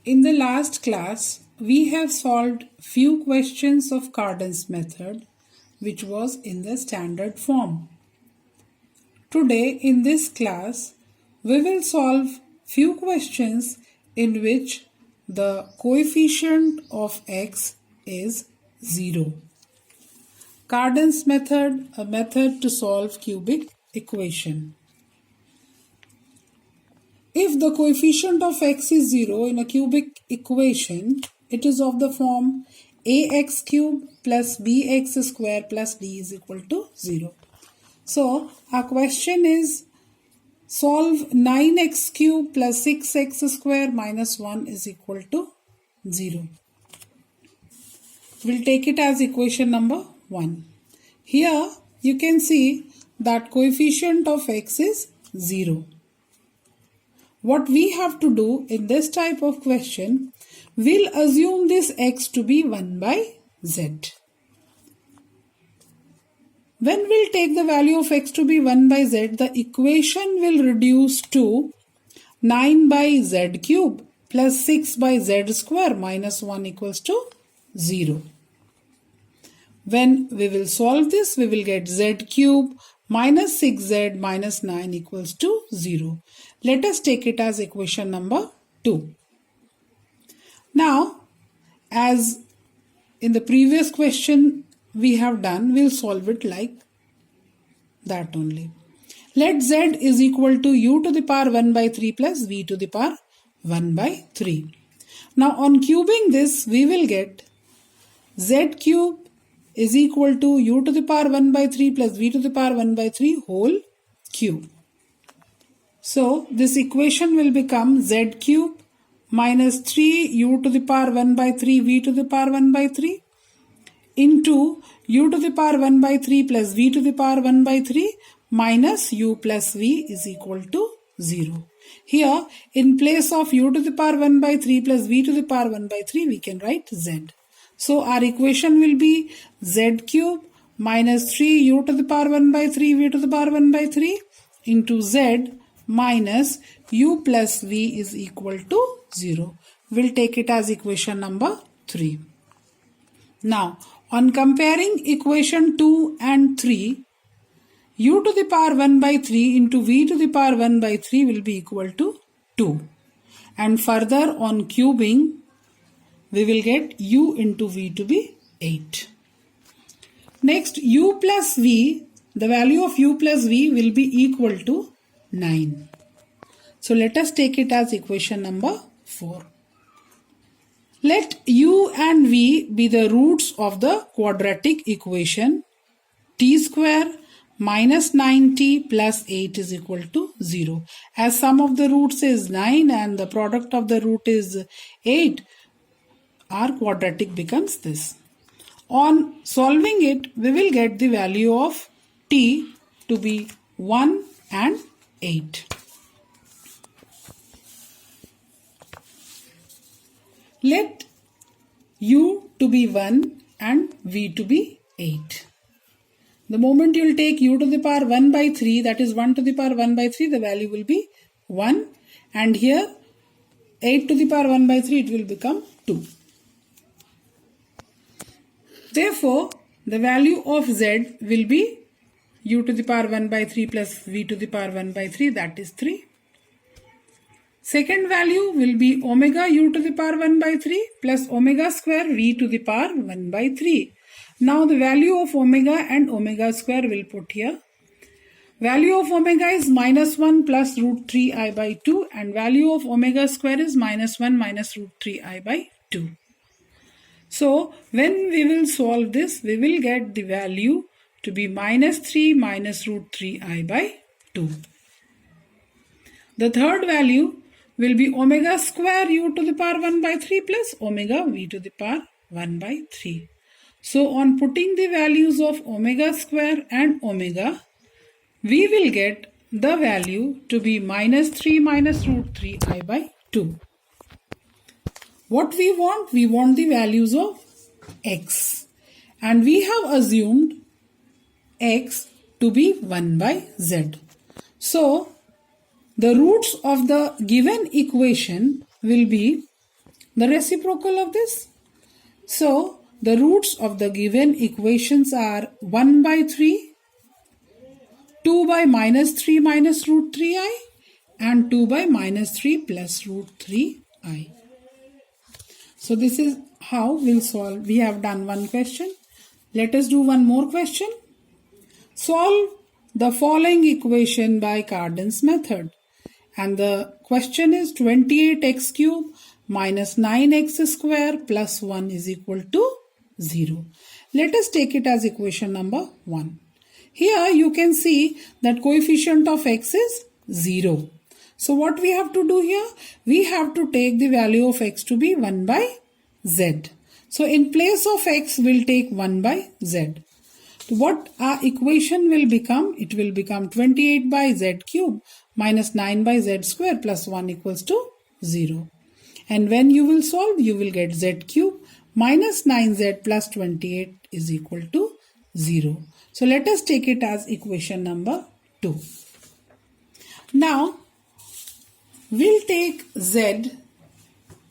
In the last class, we have solved few questions of Cardan's method, which was in the standard form. Today, in this class, we will solve few questions in which the coefficient of x is 0. Cardan's method, a method to solve cubic equation. If the coefficient of x is 0 in a cubic equation, it is of the form ax cube plus bx square plus d is equal to 0. So, our question is solve 9x cube plus 6x square minus 1 is equal to 0. We'll take it as equation number 1. Here you can see that coefficient of x is 0. What we have to do in this type of question, we'll assume this x to be 1 by z. When we'll take the value of x to be 1 by z, the equation will reduce to 9 by z cube plus 6 by z square minus 1 equals to 0. When we will solve this, we will get z cube minus 6z minus 9 equals to 0. Let us take it as equation number 2. Now, as in the previous question we have done, we'll solve it like that only. Let z is equal to u to the power 1 by 3 plus v to the power 1 by 3. Now, on cubing this, we will get z cube is equal to u to the power 1 by 3 plus v to the power 1 by 3 whole cube. So, this equation will become z cube minus 3 u to the power 1 by 3 v to the power 1 by 3 into u to the power 1 by 3 plus v to the power 1 by 3 minus u plus v is equal to 0. Here, in place of u to the power 1 by 3 plus v to the power 1 by 3, we can write z. So, our equation will be z cube minus 3 u to the power 1 by 3 v to the power 1 by 3 into z minus u plus v is equal to 0. We'll take it as equation number 3. Now, on comparing equation 2 and 3, u to the power 1 by 3 into v to the power 1 by 3 will be equal to 2. And further on cubing, we will get u into v to be 8. Next, u plus v, the value of u plus v will be equal to 9. So let us take it as equation number 4. Let u and v be the roots of the quadratic equation t square minus 9t plus 8 is equal to 0. As sum of the roots is 9 and the product of the root is 8, our quadratic becomes this. On solving it, we will get the value of t to be 1 and 8. Let u to be 1 and v to be 8. The moment you will take u to the power 1 by 3, that is 1 to the power 1 by 3, the value will be 1. And here 8 to the power 1 by 3, it will become 2. Therefore, the value of z will be u to the power 1 by 3 plus v to the power 1 by 3, that is 3. Second value will be omega u to the power 1 by 3 plus omega square v to the power 1 by 3. Now the value of omega and omega square will put here. Value of omega is minus 1 plus root 3i by 2 and value of omega square is minus 1 minus root 3i by 2. So, when we will solve this, we will get the value to be minus 3 minus root 3i by 2. The third value will be omega square u to the power 1 by 3 plus omega v to the power 1 by 3. So, on putting the values of omega square and omega, we will get the value to be minus 3 minus root 3i by 2. What we want? We want the values of x. And we have assumed x to be 1 by z. So, the roots of the given equation will be the reciprocal of this. So the roots of the given equations are 1 by 3, 2 by minus 3 minus root 3i, and 2 by minus 3 plus root 3i. So this is how we'll solve. We have done one question. Let us do one more question. Solve the following equation by Cardan's method. And the question is 28x cube minus 9x square plus 1 is equal to 0. Let us take it as equation number 1. Here you can see that coefficient of x is 0. So what we have to do here? We have to take the value of x to be 1 by z. So in place of x, we'll take 1 by z. What our equation will become? It will become 28 by z cube minus 9 by z square plus 1 equals to 0. And when you will solve, you will get z cube minus 9z plus 28 is equal to 0. So let us take it as equation number 2. Now, we'll take z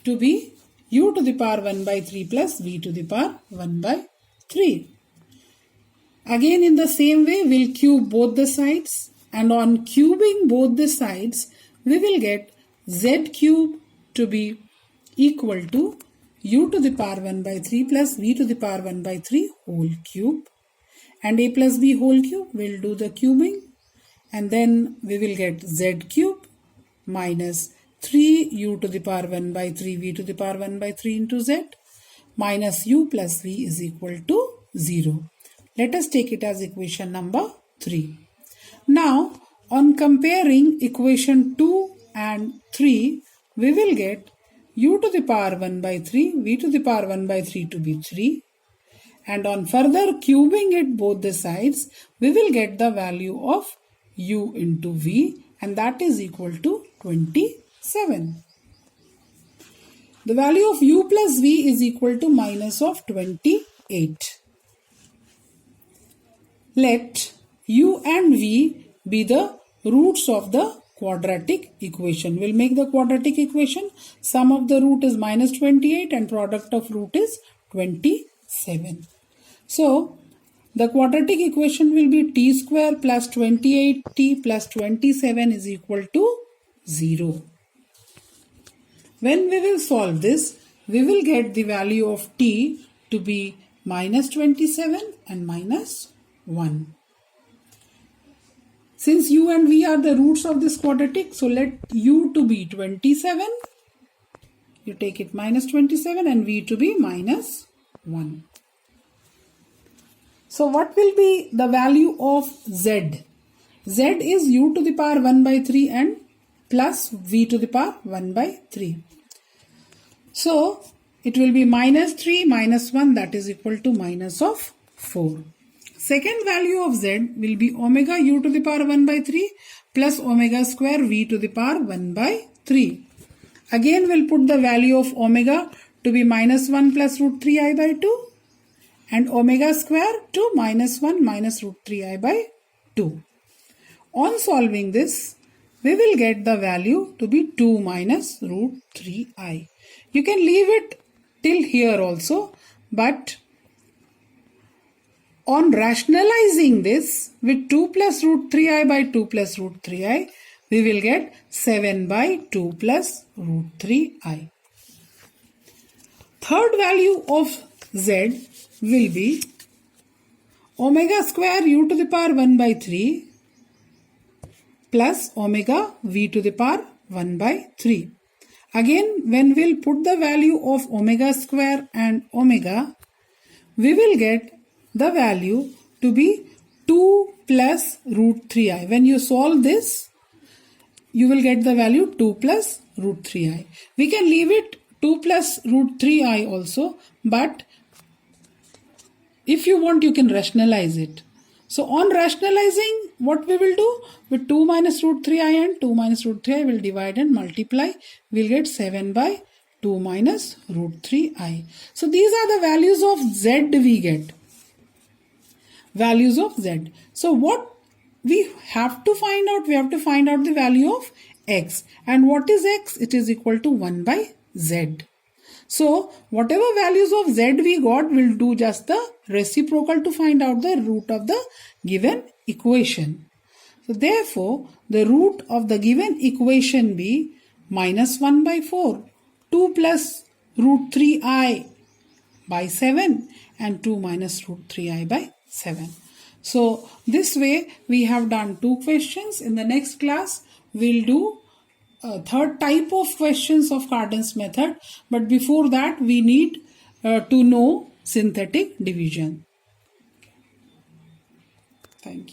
to be u to the power 1 by 3 plus v to the power 1 by 3. Again, in the same way, we'll cube both the sides, and on cubing both the sides, we will get z cube to be equal to u to the power 1 by 3 plus v to the power 1 by 3 whole cube, and a plus b whole cube. We'll do the cubing, and then we will get z cube minus 3u to the power 1 by 3 v to the power 1 by 3 into z minus u plus v is equal to 0. Let us take it as equation number 3. Now, on comparing equation 2 and 3, we will get u to the power 1 by 3, v to the power 1 by 3 to be 3. And on further cubing it both the sides, we will get the value of u into v, and that is equal to 27. The value of u plus v is equal to minus of 28. Let u and v be the roots of the quadratic equation. We'll make the quadratic equation. Sum of the root is minus 28 and product of root is 27. So, the quadratic equation will be t square plus 28t plus 27 is equal to 0. When we will solve this, we will get the value of t to be minus 27 and minus 1. Since u and v are the roots of this quadratic, so let u to be 27. You take it minus 27 and v to be minus 1. So what will be the value of z? Z is u to the power 1 by 3 and plus v to the power 1 by 3. So it will be minus 3 minus 1, that is equal to minus of 4. Second value of z will be omega u to the power 1 by 3 plus omega square v to the power 1 by 3. Again we'll put the value of omega to be minus 1 plus root 3i by 2 and omega square to minus 1 minus root 3i by 2. On solving this, we will get the value to be 2 minus root 3i. You can leave it till here also, but on rationalizing this with 2 plus root 3i by 2 plus root 3i, we will get 7 by 2 plus root 3i. Third value of z will be omega square u to the power 1 by 3 plus omega v to the power 1 by 3. Again, when we'll put the value of omega square and omega, we will get the value to be 2 plus root 3i. When you solve this, you will get the value 2 plus root 3i. We can leave it 2 plus root 3i also, but if you want, you can rationalize it. So on rationalizing, what we will do? With 2 minus root 3i and 2 minus root 3i, will divide and multiply. We'll get 7 by 2 minus root 3i. So these are the values of z we get. Values of z. So what we have to find out? We have to find out the value of x. And what is x? It is equal to 1 by z. So whatever values of z we got, we'll do just the reciprocal to find out the root of the given equation. So therefore, the root of the given equation be minus 1 by 4, 2 plus root 3i by 7 and 2 minus root 3i by 7. So this way we have done 2 questions. In the next class, we'll do a third type of questions of Cardan's method. But before that, we need to know synthetic division. Thank you.